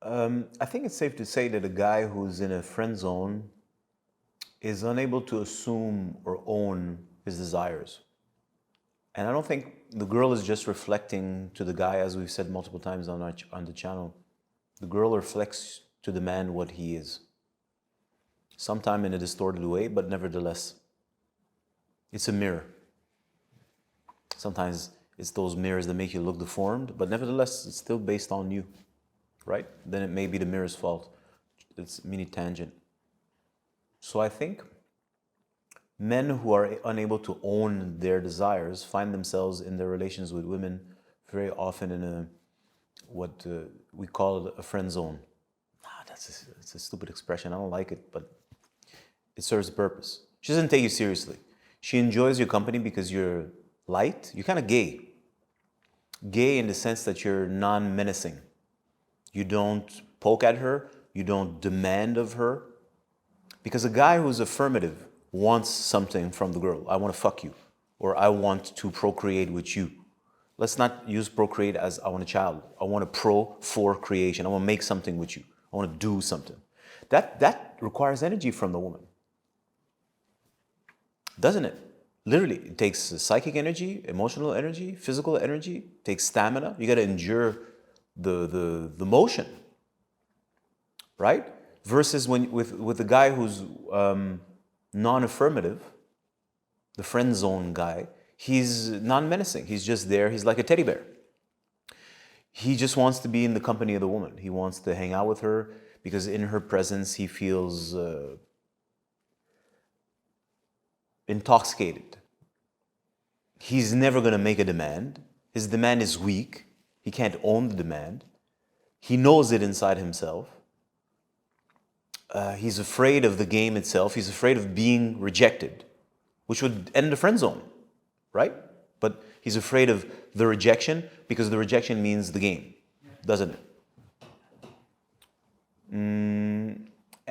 I think it's safe to say that a guy who's in a friend zone is unable to assume or own his desires. And I don't think the girl is just reflecting to the guy, as we've said multiple times on the channel. The girl reflects to the man what he is. Sometime in a distorted way, but nevertheless, it's a mirror. Sometimes it's those mirrors that make you look deformed, but nevertheless, it's still based on you, right? Then it may be the mirror's fault. It's mini tangent. So I think men who are unable to own their desires find themselves in their relations with women very often in a what we call a friend zone. It's a stupid expression. I don't like it, but it serves a purpose. She doesn't take you seriously. She enjoys your company because you're light. You're kind of gay. Gay in the sense that you're non-menacing. You don't poke at her. You don't demand of her. Because a guy who's affirmative wants something from the girl. I want to fuck you. Or I want to procreate with you. Let's not use procreate as I want a child. I want a for creation. I want to make something with you. I want to do something. That requires energy from the woman. Doesn't it? Literally, it takes psychic energy, emotional energy, physical energy, it takes stamina. You got to endure the motion, right? Versus when with the guy who's non-affirmative, the friend zone guy, he's non-menacing. He's just there. He's like a teddy bear. He just wants to be in the company of the woman. He wants to hang out with her because in her presence he feels intoxicated. He's never going to make a demand. His demand is weak. He can't own the demand. He knows it inside himself. He's afraid of the game itself. He's afraid of being rejected, which would end the friend zone, right? But he's afraid of the rejection because the rejection means the game, doesn't it?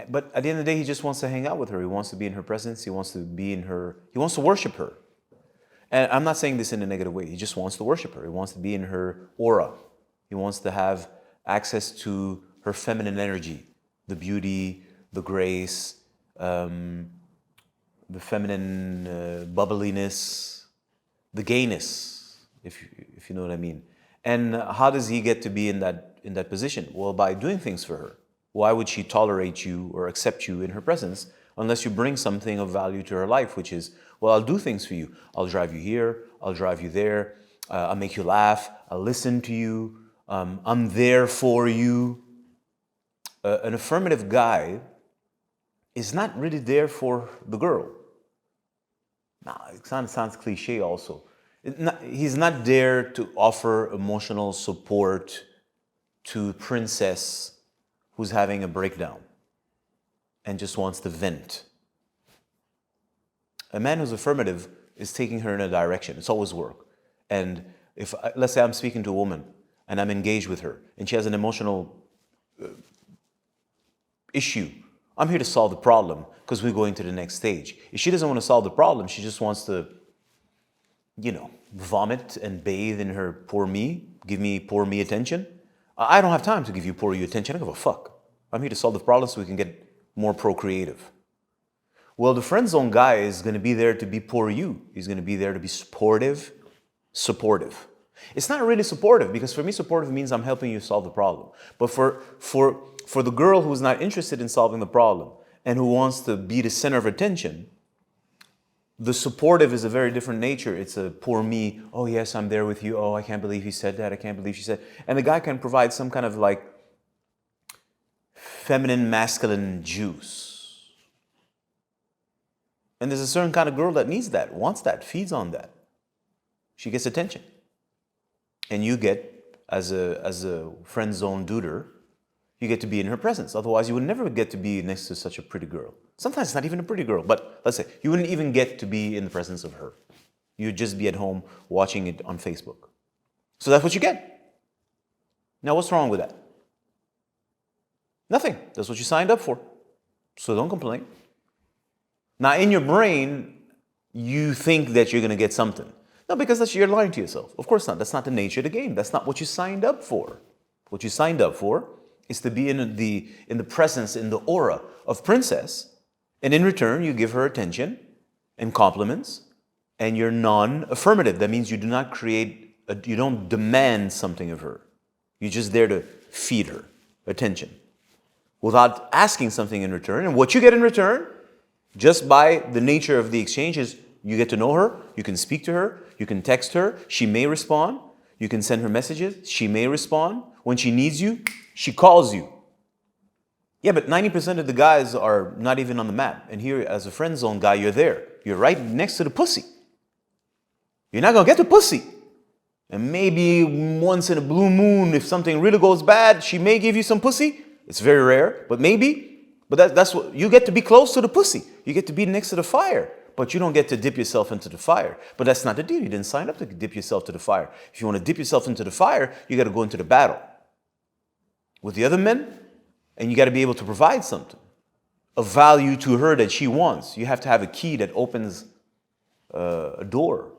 But at the end of the day, he just wants to hang out with her. He wants to be in her presence. He wants to be in her. He wants to worship her. And I'm not saying this in a negative way. He just wants to worship her. He wants to be in her aura. He wants to have access to her feminine energy, the beauty, the grace, the feminine bubbliness, the gayness, if you know what I mean. And how does he get to be in that position? Well, by doing things for her. Why would she tolerate you or accept you in her presence unless you bring something of value to her life, which is, well, I'll do things for you. I'll drive you here. I'll drive you there. I'll make you laugh. I'll listen to you. I'm there for you. An affirmative guy is not really there for the girl. Now, it sounds cliche also. He's not there to offer emotional support to princess who's having a breakdown and just wants to vent. A man who's affirmative is taking her in a direction. It's always work. And if, let's say I'm speaking to a woman and I'm engaged with her and she has an emotional issue, I'm here to solve the problem because we're going to the next stage. If she doesn't want to solve the problem, she just wants to, vomit and bathe in her poor me, give me poor me attention. I don't have time to give you poor you attention. I don't give a fuck. I'm here to solve the problem so we can get more procreative. Well, the friend zone guy is going to be there to be poor you. He's going to be there to be supportive. It's not really supportive because for me, supportive means I'm helping you solve the problem. But for the girl who's not interested in solving the problem and who wants to be the center of attention, the supportive is a very different nature. It's a poor me. Oh, yes, I'm there with you. Oh, I can't believe he said that. I can't believe she said. And the guy can provide some kind of like feminine, masculine juice. And there's a certain kind of girl that needs that, wants that, feeds on that. She gets attention. And you get, as a friend zone duder, you get to be in her presence. Otherwise, you would never get to be next to such a pretty girl. Sometimes it's not even a pretty girl, but let's say you wouldn't even get to be in the presence of her. You'd just be at home watching it on Facebook. So that's what you get. Now, what's wrong with that? Nothing. That's what you signed up for. So don't complain. Now, in your brain, you think that you're going to get something. No, because you're lying to yourself. Of course not. That's not the nature of the game. That's not what you signed up for. What you signed up for is to be in the presence, in the aura of princess, and in return you give her attention and compliments, and you're non-affirmative. That means you do not you don't demand something of her. You're just there to feed her attention without asking something in return. And what you get in return, just by the nature of the exchange, is you get to know her, you can speak to her, you can text her, she may respond, you can send her messages, she may respond. When she needs you, she calls you. Yeah, but 90% of the guys are not even on the map. And here, as a friend zone guy, you're there. You're right next to the pussy. You're not going to get the pussy. And maybe once in a blue moon, if something really goes bad, she may give you some pussy. It's very rare, but maybe. But that's what you get to be close to the pussy. You get to be next to the fire, but you don't get to dip yourself into the fire. But that's not the deal. You didn't sign up to dip yourself to the fire. If you want to dip yourself into the fire, you got to go into the battle with the other men, and you got to be able to provide something of value to her that she wants. You have to have a key that opens a door.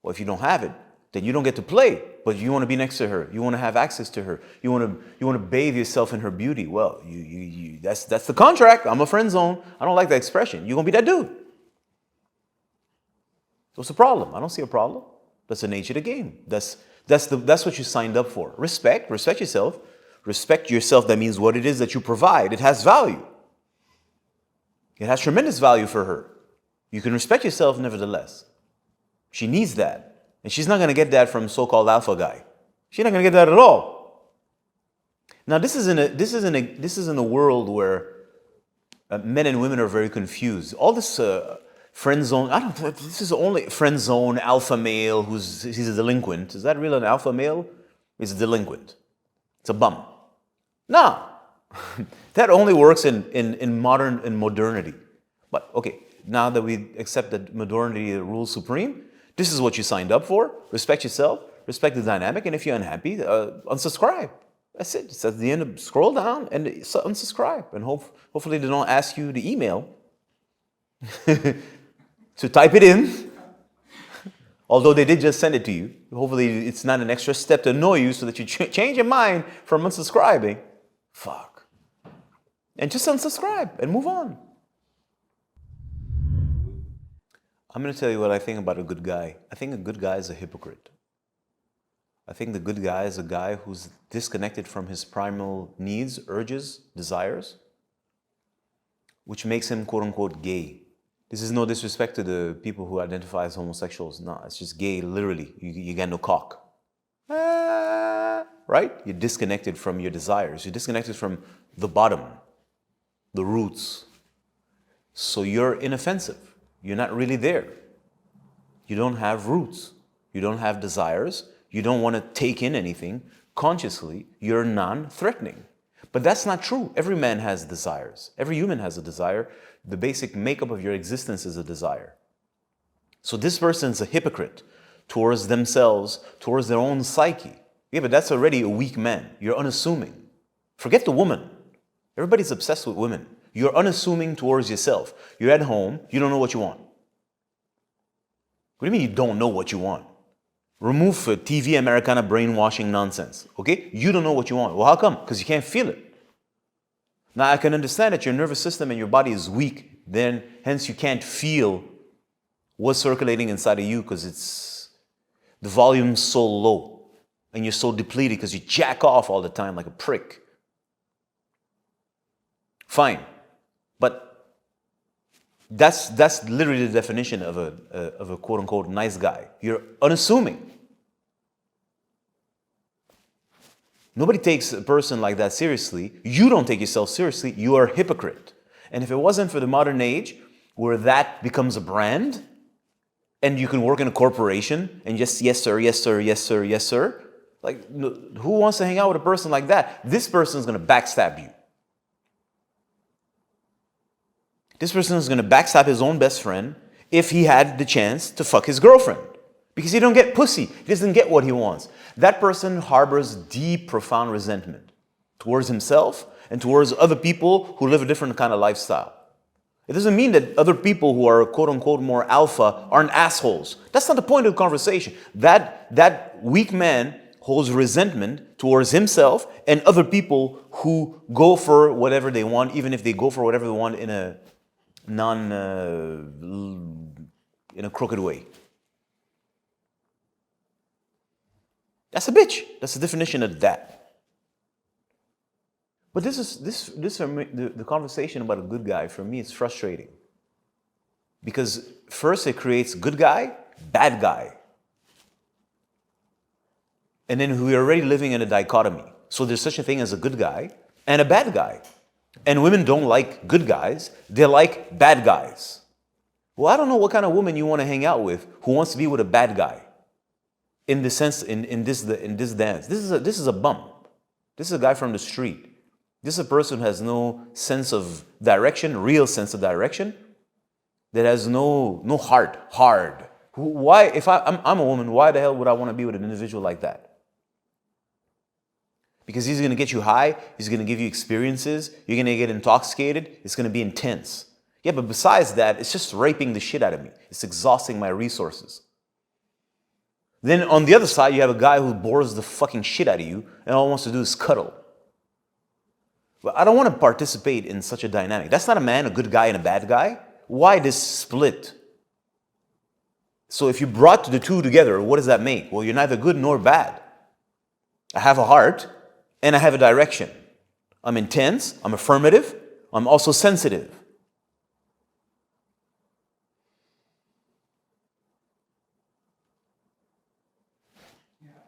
Well, if you don't have it, then you don't get to play. But you want to be next to her. You want to have access to her. You want to bathe yourself in her beauty. Well, that's the contract. I'm a friend zone. I don't like that expression. You're gonna be that dude. What's the problem? I don't see a problem. That's the nature of the game. That's what you signed up for. Respect yourself. Respect yourself. That means what it is that you provide. It has value. It has tremendous value for her. You can respect yourself nevertheless. She needs that. And she's not going to get that from so-called alpha guy. She's not going to get that at all. Now, this is in a world where men and women are very confused. All this friend zone, this is only friend zone, alpha male, he's a delinquent. Is that really an alpha male? He's a delinquent. It's a bum. No. That only works in modernity. But okay, now that we accept that modernity rules supreme, this is what you signed up for. Respect yourself, respect the dynamic, and if you're unhappy, unsubscribe. That's it. It's at the end. Scroll down and unsubscribe, and hopefully they don't ask you the email to type it in. Although they did just send it to you. Hopefully it's not an extra step to annoy you so that you change your mind from unsubscribing. Fuck. And just unsubscribe and move on. I'm going to tell you what I think about a good guy. I think a good guy is a hypocrite. I think the good guy is a guy who's disconnected from his primal needs, urges, desires, which makes him quote-unquote gay. This is no disrespect to the people who identify as homosexuals. No, it's just gay, literally. You got no cock. Right? You're disconnected from your desires. You're disconnected from the bottom, the roots. So you're inoffensive. You're not really there. You don't have roots. You don't have desires. You don't want to take in anything. Consciously, you're non-threatening. But that's not true. Every man has desires. Every human has a desire. The basic makeup of your existence is a desire. So this person's a hypocrite towards themselves, towards their own psyche. Yeah, but that's already a weak man. You're unassuming. Forget the woman. Everybody's obsessed with women. You're unassuming towards yourself. You're at home. You don't know what you want. What do you mean you don't know what you want? Remove TV Americana brainwashing nonsense. Okay? You don't know what you want. Well, how come? Because you can't feel it. Now, I can understand that your nervous system and your body is weak. Then, hence, you can't feel what's circulating inside of you because the volume's so low. And you're so depleted because you jack off all the time like a prick. Fine. But that's literally the definition of a quote-unquote nice guy. You're unassuming. Nobody takes a person like that seriously. You don't take yourself seriously. You are a hypocrite. And if it wasn't for the modern age where that becomes a brand and you can work in a corporation and just yes sir, yes sir, yes sir, yes sir, like who wants to hang out with a person like that? This person is going to backstab you. This person is going to backstab his own best friend if he had the chance to fuck his girlfriend. Because he don't get pussy. He doesn't get what he wants. That person harbors deep, profound resentment towards himself and towards other people who live a different kind of lifestyle. It doesn't mean that other people who are quote-unquote more alpha aren't assholes. That's not the point of the conversation. That weak man holds resentment towards himself and other people who go for whatever they want, even if they go for whatever they want in a in a crooked way. That's a bitch. That's the definition of that. But the conversation about a good guy, for me, it's frustrating. Because first it creates good guy, bad guy. And then we're already living in a dichotomy. So there's such a thing as a good guy and a bad guy. And women don't like good guys, they like bad guys. Well, I don't know what kind of woman you want to hang out with who wants to be with a bad guy. In the sense, in this dance. This is a bum. This is a guy from the street. This is a person who has no sense of direction, real sense of direction, that has no heart, hard. Why, if I'm a woman, why the hell would I want to be with an individual like that? Because he's going to get you high, he's going to give you experiences, you're going to get intoxicated, it's going to be intense. Yeah, but besides that, it's just raping the shit out of me. It's exhausting my resources. Then on the other side, you have a guy who bores the fucking shit out of you and all he wants to do is cuddle. But I don't want to participate in such a dynamic. That's not a man, a good guy and a bad guy. Why this split? So if you brought the two together, what does that make? Well, you're neither good nor bad. I have a heart and I have a direction. I'm intense, I'm affirmative, I'm also sensitive.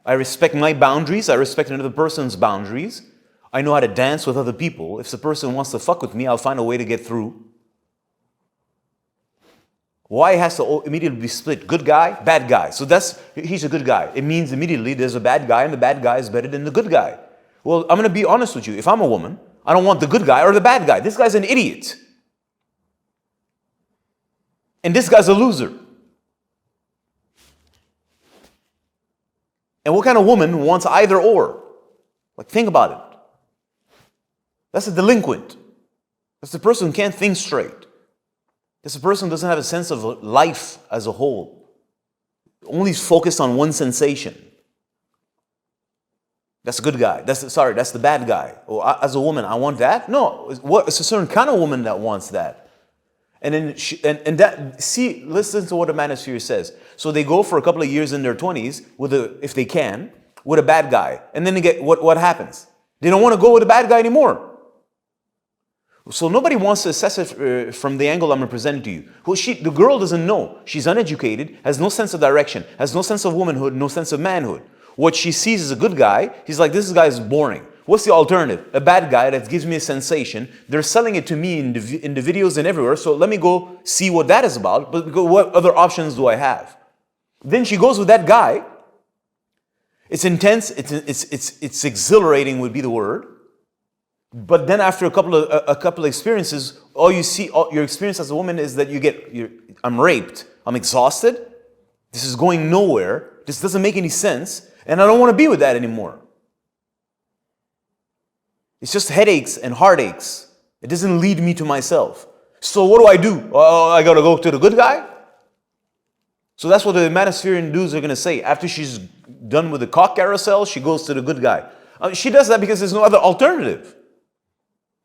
I respect my boundaries, I respect another person's boundaries. I know how to dance with other people. If the person wants to fuck with me, I'll find a way to get through. Why it has to immediately be split? Good guy, bad guy. So he's a good guy. It means immediately there's a bad guy and the bad guy is better than the good guy. Well, I'm going to be honest with you. If I'm a woman, I don't want the good guy or the bad guy. This guy's an idiot. And this guy's a loser. And what kind of woman wants either or? Like, think about it. That's a delinquent. That's the person who can't think straight. That's a person who doesn't have a sense of life as a whole. Only focused on one sensation. That's a good guy. That's the bad guy. Or as a woman, I want that? No, it's a certain kind of woman that wants that. And then listen to what the manosphere says. So they go for a couple of years in their 20s if they can, with a bad guy. And then they get what happens? They don't want to go with a bad guy anymore. So nobody wants to assess it from the angle I'm presenting to you. Well, the girl doesn't know. She's uneducated, has no sense of direction, has no sense of womanhood, no sense of manhood. What she sees is a good guy. He's like, this guy is boring. What's the alternative? A bad guy that gives me a sensation. They're selling it to me in the videos and everywhere. So let me go see what that is about. But what other options do I have? Then she goes with that guy. It's intense. It's exhilarating would be the word. But then after a couple of experiences, all you see, your experience as a woman is that I'm raped. I'm exhausted. This is going nowhere. This doesn't make any sense. And I don't want to be with that anymore. It's just headaches and heartaches. It doesn't lead me to myself. So what do? Oh, I got to go to the good guy? So that's what the Manospherian dudes are going to say. After she's done with the cock carousel, she goes to the good guy. She does that because there's no other alternative.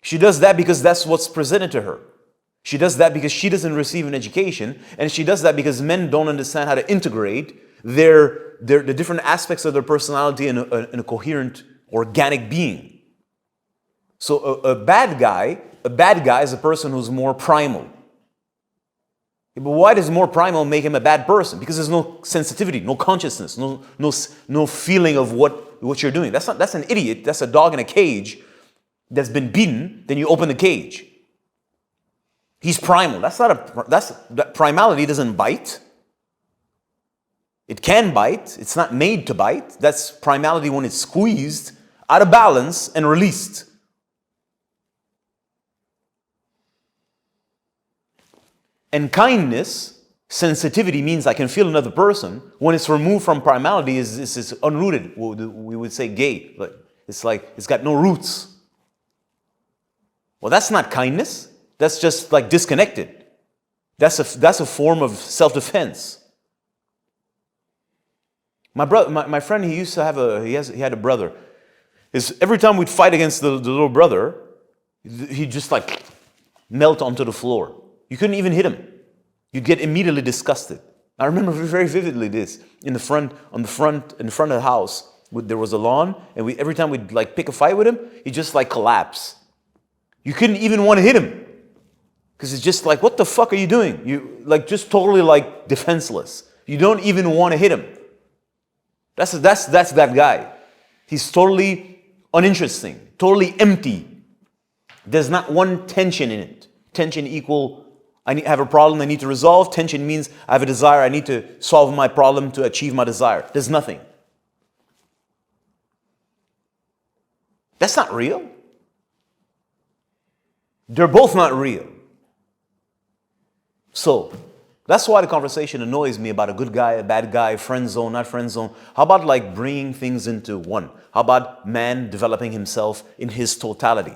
She does that because that's what's presented to her. She does that because she doesn't receive an education. And she does that because men don't understand how to integrate the different aspects of their personality in a coherent, organic being. So a bad guy is a person who's more primal. But why does more primal make him a bad person? Because there's no sensitivity, no consciousness, no feeling of what you're doing. That's an idiot. That's a dog in a cage that's been beaten. Then you open the cage. He's primal. That primality doesn't bite. It can bite. It's not made to bite. That's primality when it's squeezed, out of balance, and released. And kindness, sensitivity means I can feel another person. When it's removed from primality, is unrooted. We would say gay. It's like it's got no roots. Well, that's not kindness. That's just like disconnected. That's a form of self-defense. My friend, he used to have he had a brother. is every time we'd fight against the little brother, he'd just like melt onto the floor. You couldn't even hit him. You'd get immediately disgusted. I remember very vividly this. In the front of the house, there was a lawn, and every time we'd like pick a fight with him, he'd just like collapse. You couldn't even want to hit him. Because it's just like, what the fuck are you doing? You like just totally like defenseless. You don't even want to hit him. That's that guy. He's totally uninteresting, totally empty. There's not one tension in it. Tension equal, I have a problem I need to resolve. Tension means I have a desire, I need to solve my problem to achieve my desire. There's nothing. That's not real. They're both not real. So, that's why the conversation annoys me about a good guy, a bad guy, friend zone, not friend zone. How about like bringing things into one? How about man developing himself in his totality?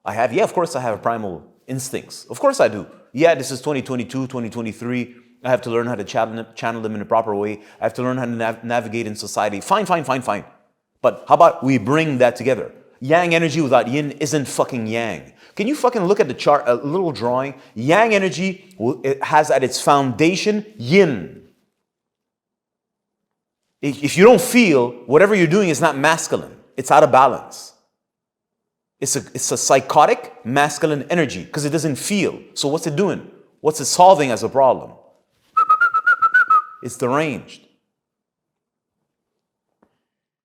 Of course I have primal instincts. Of course I do. Yeah, this is 2022, 2023. I have to learn how to channel them in a proper way. I have to learn how to navigate in society. Fine. But how about we bring that together? Yang energy without yin isn't fucking yang. Can you fucking look at the chart, a little drawing? Yang energy it has at its foundation yin. If you don't feel, whatever you're doing is not masculine. It's out of balance. It's a psychotic masculine energy because it doesn't feel. So what's it doing? What's it solving as a problem? It's deranged.